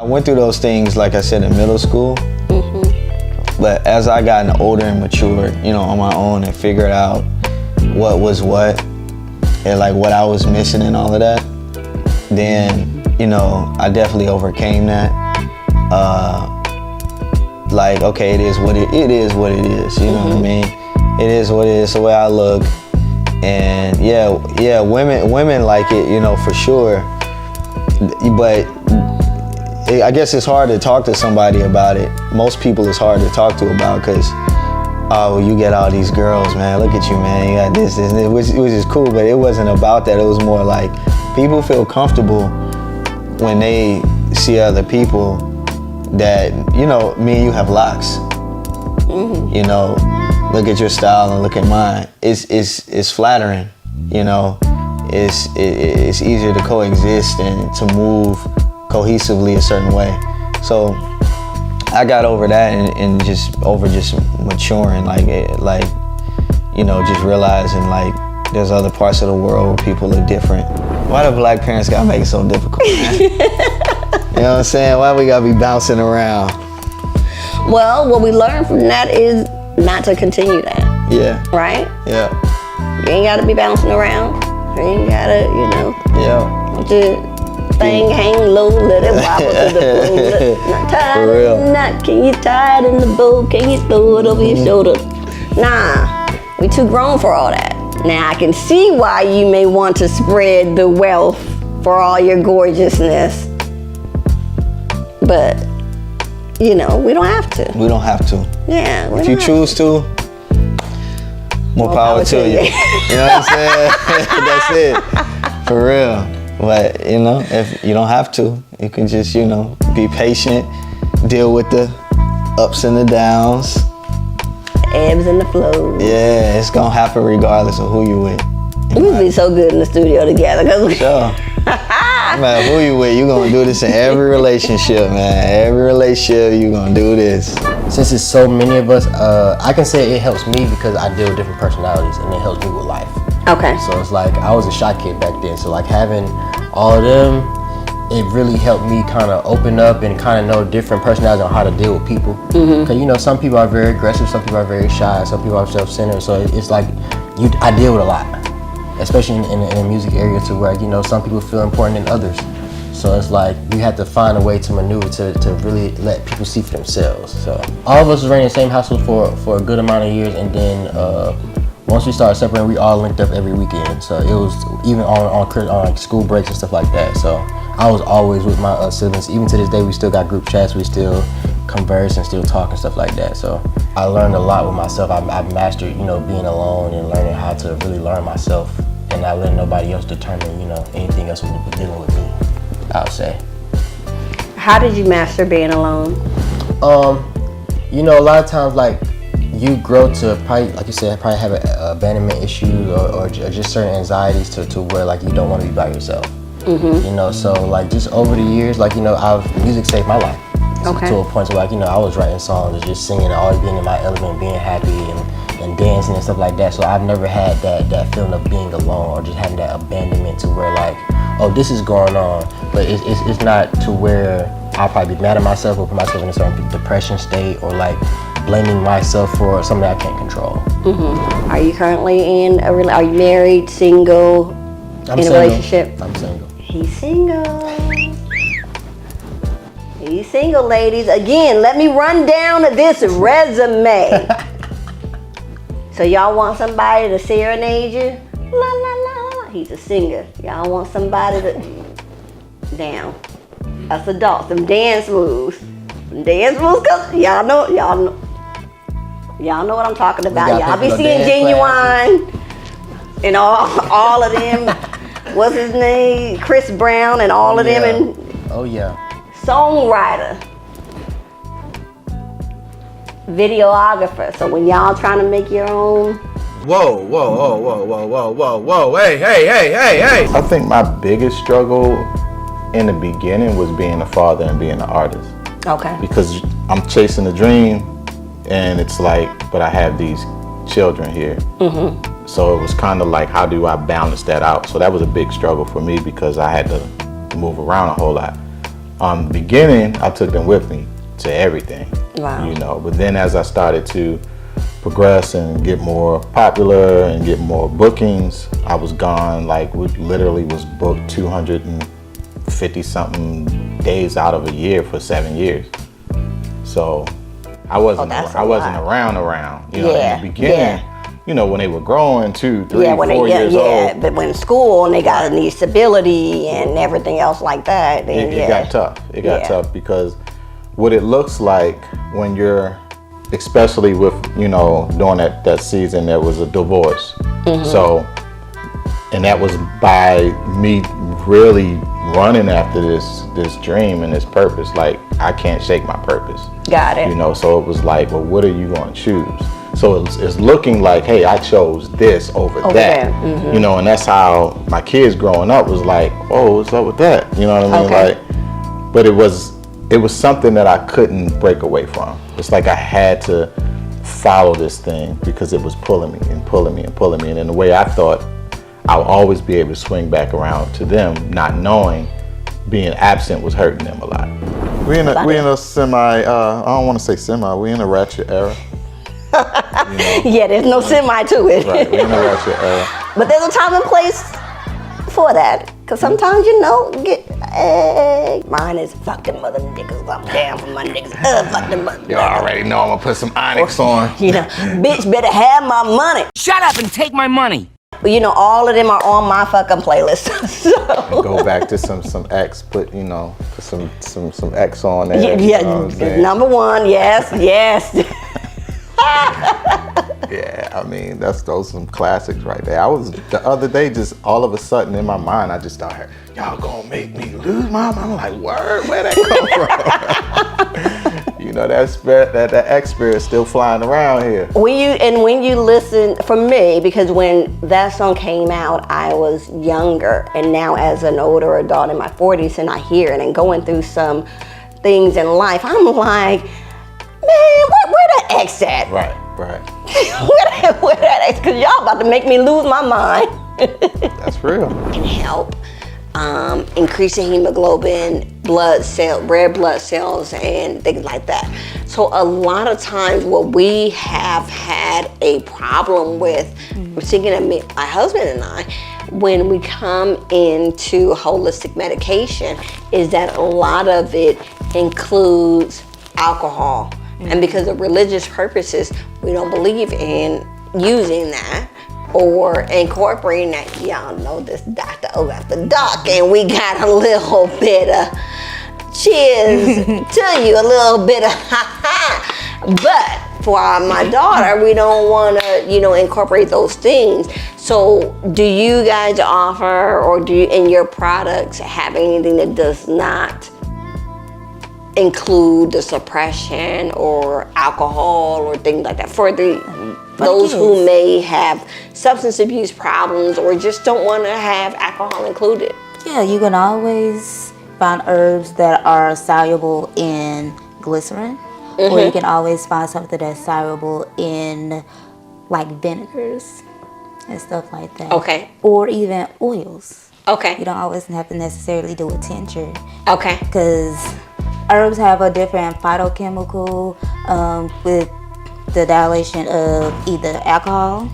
I went through those things, like I said, in middle school. But as I gotten older and matured, you know, on my own and figured out what was what and like what I was missing and all of that, then, you know, I definitely overcame that. Like, okay, it is what it is, you know what I mean? It is what it is, the way I look. And yeah, women like it, you know, for sure. But I guess it's hard to talk to somebody about it. Most people it's hard to talk to about because, oh, you get all these girls, man. Look at you, man. You got this, and which is cool, but it wasn't about that. It was more like people feel comfortable when they see other people that, you know, me and you have locks. You know, look at your style and look at mine. It's flattering, you know. It's easier to coexist and to move cohesively a certain way. So I got over that and just maturing, like, you know, just realizing like there's other parts of the world where people are different. Why do black parents gotta make it so difficult, man? You know what I'm saying? Why we gotta be bouncing around? Well, what we learned from that is not to continue that. Yeah. Right? Yeah. You ain't gotta be bouncing around. You ain't gotta, you know. Yeah. Just thing hang low, let it wobble to the floor. Not tied in the knot, can you tie it in the bow? Can you throw it over your shoulder? Nah, we too grown for all that. Now I can see why you may want to spread the wealth for all your gorgeousness, but you know, we don't have to. We don't have to. Yeah. If you choose to, more power to you. You know what I'm saying? That's it. For real. But, you know, if you don't have to, you can just, you know, be patient, deal with the ups and the downs. Ebbs and the flows. Yeah, it's gonna happen regardless of who you with. We'd be so good in the studio together. Sure. No matter who you with, you gonna do this in every relationship, man. Every relationship, you gonna do this. Since it's so many of us, I can say it helps me because I deal with different personalities and it helps me with life. Okay. So it's like, I was a shy kid back then, so like having all of them, it really helped me kind of open up and kind of know different personalities on how to deal with people. Because you know, some people are very aggressive, some people are very shy, some people are self-centered, so it's like, I deal with a lot. Especially in the music area to where, you know, some people feel important than others. So it's like, you have to find a way to maneuver to really let people see for themselves. So all of us was running the same household for a good amount of years, and then once we started separating, we all linked up every weekend. So it was even on like school breaks and stuff like that. So I was always with my siblings. Even to this day, we still got group chats. We still converse and still talk and stuff like that. So I learned a lot with myself. I've mastered, you know, being alone and learning how to really learn myself and not letting nobody else determine, you know, anything else with dealing with me, I would say. How did you master being alone? You know, a lot of times, like, you grow to probably, like you said, probably have abandonment issues or just certain anxieties to where, like, you don't want to be by yourself. You know, so like just over the years, like, you know, music saved my life. Okay. To a point where, like, you know, I was writing songs and just singing and always being in my element, being happy and dancing and stuff like that. So I've never had that feeling of being alone or just having that abandonment to where, like, oh, this is going on, but it's not to where I'll probably be mad at myself or put myself in a certain depression state or like blaming myself for something I can't control. Are you currently in are you married, single, I'm in single. a relationship? I'm single. He's single. He's single, ladies. Again, let me run down this resume. So y'all want somebody to serenade you? La la la. He's a singer. Y'all want somebody to down. Us adults, them dance moves. Cause y'all know what I'm talking about. Y'all be seeing Genuine and all of them. What's his name? Chris Brown and all of them. And oh yeah. Songwriter, videographer. So when y'all trying to make your own. Whoa, hey. I think my biggest struggle in the beginning was being a father and being an artist. Okay. Because I'm chasing a dream and it's like, but I have these children here. So it was kind of like, how do I balance that out? So that was a big struggle for me because I had to move around a whole lot. beginning, I took them with me to everything. Wow. You know, but then as I started to progress and get more popular and get more bookings, I was gone. Like, we literally was booked 250 something days out of a year for 7 years. So I wasn't that's a I wasn't lot. around. You know, Yeah, in the beginning. yeah. You know, when they were growing 2, 3, Yeah, when 4 years old. but when school and they got to need stability and everything else like that, then It got tough. It got Yeah. tough because what it looks like when you're, especially with, you know, during that season, there was a divorce. Mm-hmm. So, and that was by me really running after this dream and this purpose. Like, I can't shake my purpose. Got it. You know, so it was like, well, what are you going to choose? So it's looking like, hey, I chose this over that. there. Mm-hmm. You know, and that's how my kids growing up was like, oh, what's up with that? You know what I mean? Okay. Like, but it was something that I couldn't break away from. It's like I had to follow this thing because it was pulling me and pulling me and pulling me. And in the way I thought, I'll always be able to swing back around to them, not knowing being absent was hurting them a lot. We in a semi, I don't want to say semi, we in a ratchet era. You know? Yeah, there's no semi to it. Right, we in a ratchet era. But there's a time and place for that. Because sometimes, you know, mine is fuck them mother niggas. I'm down for my niggas. Fuck them mother You already know I'm gonna put some Onyx on. You know, bitch better have my money. Shut up and take my money. But you know, all of them are on my fucking playlist. So Go back to some X, put some X on there. yeah, you know what I'm saying? number one, yes. Yeah, I mean, those some classics right there. I was the other day, just all of a sudden in my mind, I just started, y'all gonna make me lose my mind. I'm like, word, where that come from? You know, that spirit, that X spirit is still flying around here. When you listen, for me, because when that song came out, I was younger, and now as an older adult in my 40s, and I hear it and going through some things in life, I'm like, man, where that X at? Right. where that X? Because y'all about to make me lose my mind. That's real. Can help increasing hemoglobin, red blood cells, and things like that. So a lot of times what we have had a problem with, I'm thinking of me, my husband and I, when we come into holistic medication, is that a lot of it includes alcohol. And because of religious purposes, we don't believe in using that or incorporating that. Y'all know this Dr. O after dark, and we got a little bit of cheers to you, a little bit of ha-ha. But for my daughter, we don't want to, incorporate those things. So do you guys offer, or do you, in your products, have anything that does not include the suppression or alcohol or things like that for those who may have substance abuse problems or just don't want to have alcohol included? Yeah, you can always find herbs that are soluble in glycerin, or you can always find something that's soluble in like vinegars and stuff like that. Okay. Or even oils. Okay. You don't always have to necessarily do a tincture. Okay. Because herbs have a different phytochemical with the dilation of either alcohol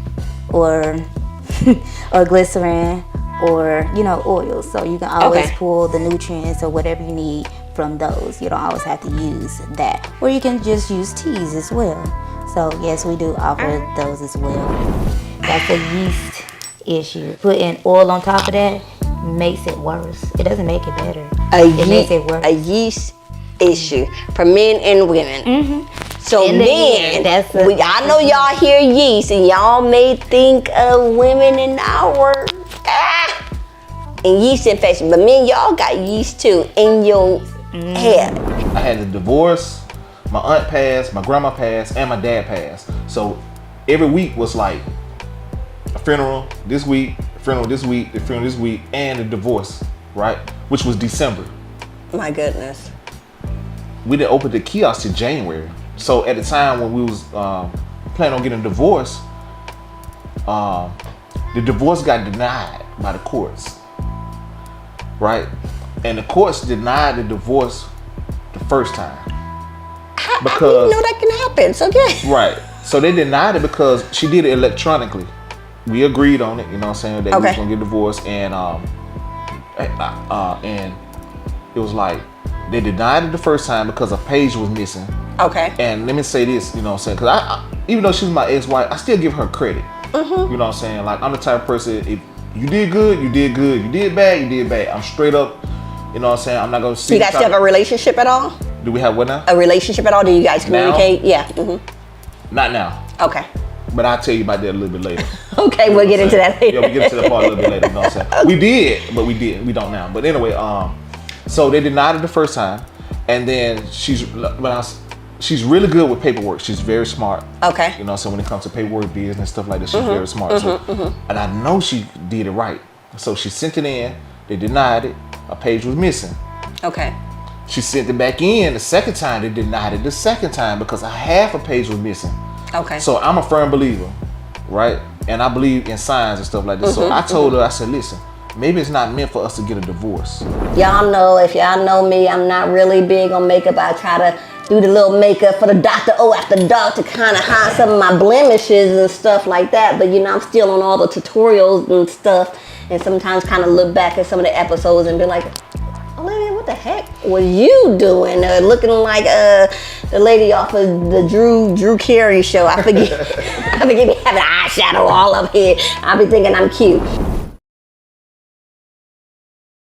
or or glycerin or oils. So you can always pull the nutrients or whatever you need from those. You don't always have to use that. Or you can just use teas as well. So yes, we do offer those as well. That's a yeast issue. Putting oil on top of that makes it worse. It doesn't make it better. It makes it worse. A yeast issue for men and women. So In the men, year, I know y'all hear yeast and y'all may think of women in our and yeast infection, but men, y'all got yeast too in your head. I had a divorce, my aunt passed, my grandma passed, and my dad passed. So every week was like a funeral this week, a funeral this week, a funeral this week, and a divorce, right? Which was December. My goodness. We didn't open the kiosk till January. So at the time when we was planning on getting a divorce, the divorce got denied by the courts, right? And the courts denied the divorce the first time. I didn't know that can happen. So yeah. Right. So they denied it because she did it electronically. We agreed on it, you know what I'm saying, that we was gonna get divorced, and it was like they denied it the first time because a page was missing. Okay. And let me say this, you know what I'm saying, because I even though she's my ex-wife, I still give her credit. You know what I'm saying? Like, I'm the type of person, if you did good, you did good. You did bad, you did bad. I'm straight up, you know what I'm saying? I'm not gonna see. You guys still have a relationship at all? Do we have what now? A relationship at all? Do you guys Now? communicate? Yeah. Not now. Okay. But I'll tell you about that a little bit later. Okay, You know we'll what get I'm into saying? that later. Yeah, we get into that part a little bit later. You know what I'm saying? We did, but we didn't. We don't now. But anyway, so they denied it the first time, and then she's really good with paperwork. She's very smart. Okay. You know, so when it comes to paperwork, business, stuff like that, she's very smart. And I know she did it right. So she sent it in. They denied it. A page was missing. Okay. She sent it back in the second time. They denied it the second time because a half a page was missing. Okay. So I'm a firm believer, right? And I believe in signs and stuff like this. So I told her, I said, listen, maybe it's not meant for us to get a divorce. Y'all know, if y'all know me, I'm not really big on makeup. I try to do the little makeup for the Dr. O after dark to kind of hide some of my blemishes and stuff like that. But you know, I'm still on all the tutorials and stuff. And sometimes kind of look back at some of the episodes and be like, Olivia, what the heck was you doing? Looking like the lady off of the Drew Carey show. I forget. I forget me having eyeshadow all up here. I be thinking I'm cute.